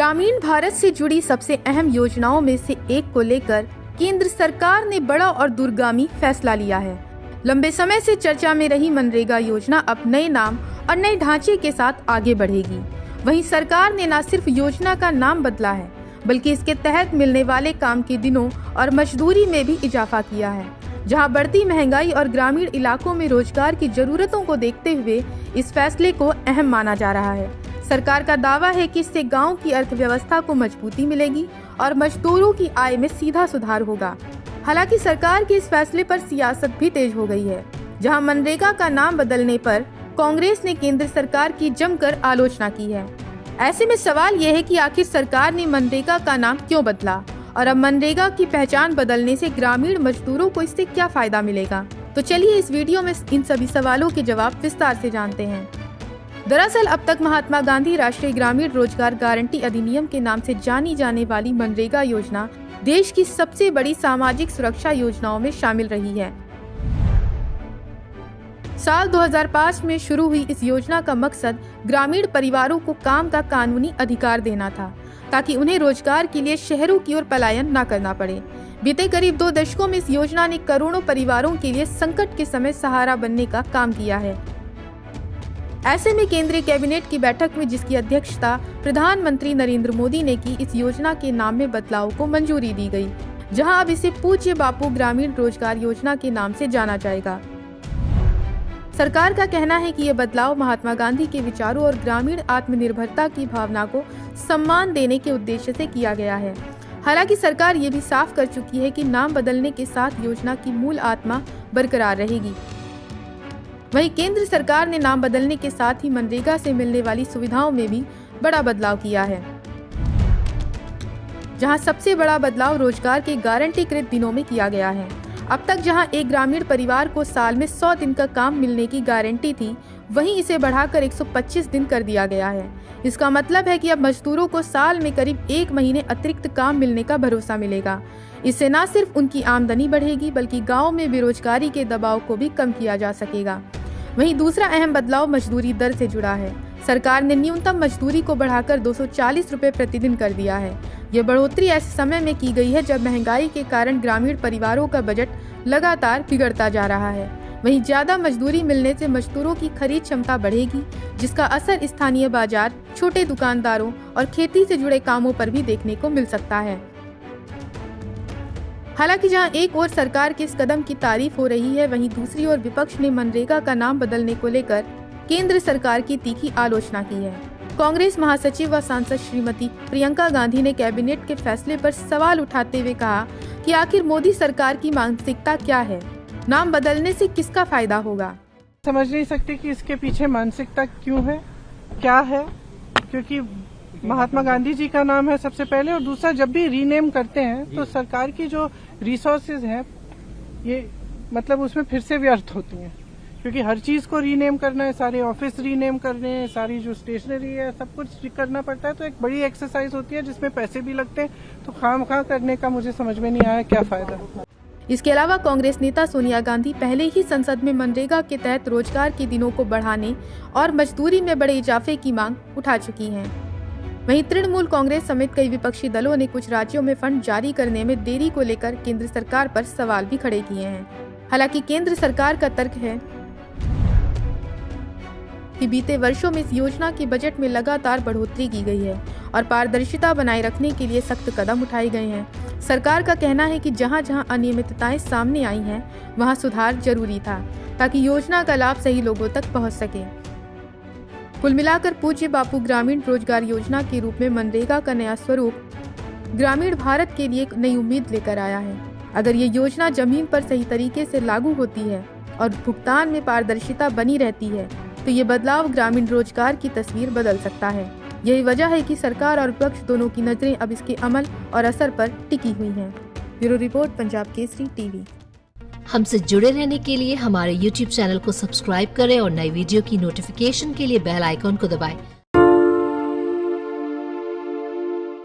ग्रामीण भारत से जुड़ी सबसे अहम योजनाओं में से एक को लेकर केंद्र सरकार ने बड़ा और दूरगामी फैसला लिया है। लंबे समय से चर्चा में रही मनरेगा योजना अब नए नाम और नए ढांचे के साथ आगे बढ़ेगी। वहीं सरकार ने न सिर्फ योजना का नाम बदला है, बल्कि इसके तहत मिलने वाले काम के दिनों और मजदूरी में भी इजाफा किया है। जहां बढ़ती महंगाई और ग्रामीण इलाकों में रोजगार की जरूरतों को देखते हुए इस फैसले को अहम माना जा रहा है। सरकार का दावा है कि इससे गांव की अर्थव्यवस्था को मजबूती मिलेगी और मजदूरों की आय में सीधा सुधार होगा। हालांकि सरकार के इस फैसले पर सियासत भी तेज हो गई है। जहां मनरेगा का नाम बदलने पर कांग्रेस ने केंद्र सरकार की जमकर आलोचना की है। ऐसे में सवाल यह है कि आखिर सरकार ने मनरेगा का नाम क्यों बदला और अब मनरेगा की पहचान बदलने से ग्रामीण मजदूरों को इससे क्या फायदा मिलेगा। तो चलिए इस वीडियो में इन सभी सवालों के जवाब विस्तार से जानते हैं। दरअसल अब तक महात्मा गांधी राष्ट्रीय ग्रामीण रोजगार गारंटी अधिनियम के नाम से जानी जाने वाली मनरेगा योजना देश की सबसे बड़ी सामाजिक सुरक्षा योजनाओं में शामिल रही है। साल 2005 में शुरू हुई इस योजना का मकसद ग्रामीण परिवारों को काम का कानूनी अधिकार देना था, ताकि उन्हें रोजगार के लिए शहरों की ओर पलायन न करना पड़े। बीते करीब 2 दशकों में इस योजना ने करोड़ों परिवारों के लिए संकट के समय सहारा बनने का काम किया है। ऐसे में केंद्रीय कैबिनेट की बैठक में, जिसकी अध्यक्षता प्रधानमंत्री नरेंद्र मोदी ने की, इस योजना के नाम में बदलाव को मंजूरी दी गई, जहां अब इसे पूज्य बापू ग्रामीण रोजगार योजना के नाम से जाना जाएगा। सरकार का कहना है कि यह बदलाव महात्मा गांधी के विचारों और ग्रामीण आत्मनिर्भरता की भावना को सम्मान देने के उद्देश्य से किया गया है। हालांकि सरकार ये भी साफ कर चुकी है कि नाम बदलने के साथ योजना की मूल आत्मा बरकरार रहेगी। वहीं केंद्र सरकार ने नाम बदलने के साथ ही मनरेगा से मिलने वाली सुविधाओं में भी बड़ा बदलाव किया है, जहां सबसे बड़ा बदलाव रोजगार के गारंटीकृत दिनों में किया गया है। अब तक जहां एक ग्रामीण परिवार को साल में 100 दिन का काम मिलने की गारंटी थी, वहीं इसे बढ़ाकर 125 दिन कर दिया गया है। इसका मतलब है कि अब मजदूरों को साल में करीब 1 महीने अतिरिक्त काम मिलने का भरोसा मिलेगा। इससे न सिर्फ उनकी आमदनी बढ़ेगी, बल्कि गाँव में बेरोजगारी के दबाव को भी कम किया जा सकेगा। वहीं दूसरा अहम बदलाव मजदूरी दर से जुड़ा है। सरकार ने न्यूनतम मजदूरी को बढ़ाकर 240 रुपए प्रतिदिन कर दिया है। यह बढ़ोतरी ऐसे समय में की गई है जब महंगाई के कारण ग्रामीण परिवारों का बजट लगातार बिगड़ता जा रहा है। वहीं ज्यादा मजदूरी मिलने से मजदूरों की खरीद क्षमता बढ़ेगी, जिसका असर स्थानीय बाजार, छोटे दुकानदारों और खेती से जुड़े कामों पर भी देखने को मिल सकता है। हालांकि जहां एक ओर सरकार के इस कदम की तारीफ हो रही है, वहीं दूसरी ओर विपक्ष ने मनरेगा का नाम बदलने को लेकर केंद्र सरकार की तीखी आलोचना की है। कांग्रेस महासचिव व सांसद श्रीमती प्रियंका गांधी ने कैबिनेट के फैसले पर सवाल उठाते हुए कहा कि आखिर मोदी सरकार की मानसिकता क्या है, नाम बदलने से किसका फायदा होगा। समझ नहीं सकते कि इसके पीछे मानसिकता क्यों है, क्या है, क्योंकि महात्मा गांधी जी का नाम है सबसे पहले, और दूसरा जब भी रीनेम करते हैं तो सरकार की जो रिसोर्सेज हैं ये मतलब उसमें फिर से व्यर्थ होती हैं, क्योंकि हर चीज को रीनेम करना है, सारे ऑफिस रीनेम करने हैं, सारी जो स्टेशनरी है सब कुछ करना पड़ता है, तो एक बड़ी एक्सरसाइज होती है जिसमें पैसे भी लगते हैं। तो खामखा करने का मुझे समझ में नहीं आया क्या फायदा। इसके अलावा कांग्रेस नेता सोनिया गांधी पहले ही संसद में मनरेगा के तहत रोजगार के दिनों को बढ़ाने और मजदूरी में बड़े इजाफे की मांग उठा चुकी हैं। वहीं तृणमूल कांग्रेस समेत कई विपक्षी दलों ने कुछ राज्यों में फंड जारी करने में देरी को लेकर केंद्र सरकार पर सवाल भी खड़े किए हैं। हालांकि केंद्र सरकार का तर्क है कि बीते वर्षों में इस योजना के बजट में लगातार बढ़ोतरी की गई है और पारदर्शिता बनाए रखने के लिए सख्त कदम उठाए गए हैं। सरकार का कहना है कि जहां जहां अनियमितताएं सामने आई हैं, वहां सुधार जरूरी था, ताकि योजना का लाभ सही लोगों तक पहुंच सके। कुल मिलाकर पूज्य बापू ग्रामीण रोजगार योजना के रूप में मनरेगा का नया स्वरूप ग्रामीण भारत के लिए एक नई उम्मीद लेकर आया है। अगर ये योजना जमीन पर सही तरीके से लागू होती है और भुगतान में पारदर्शिता बनी रहती है, तो ये बदलाव ग्रामीण रोजगार की तस्वीर बदल सकता है। यही वजह है कि सरकार और विपक्ष दोनों की नजरें अब इसके अमल और असर पर टिकी हुई हैं। Bureau report, Punjab Kesari TV. हमसे जुड़े रहने के लिए हमारे YouTube चैनल को सब्सक्राइब करें और नई वीडियो की नोटिफिकेशन के लिए बेल आइकॉन को दबाएं।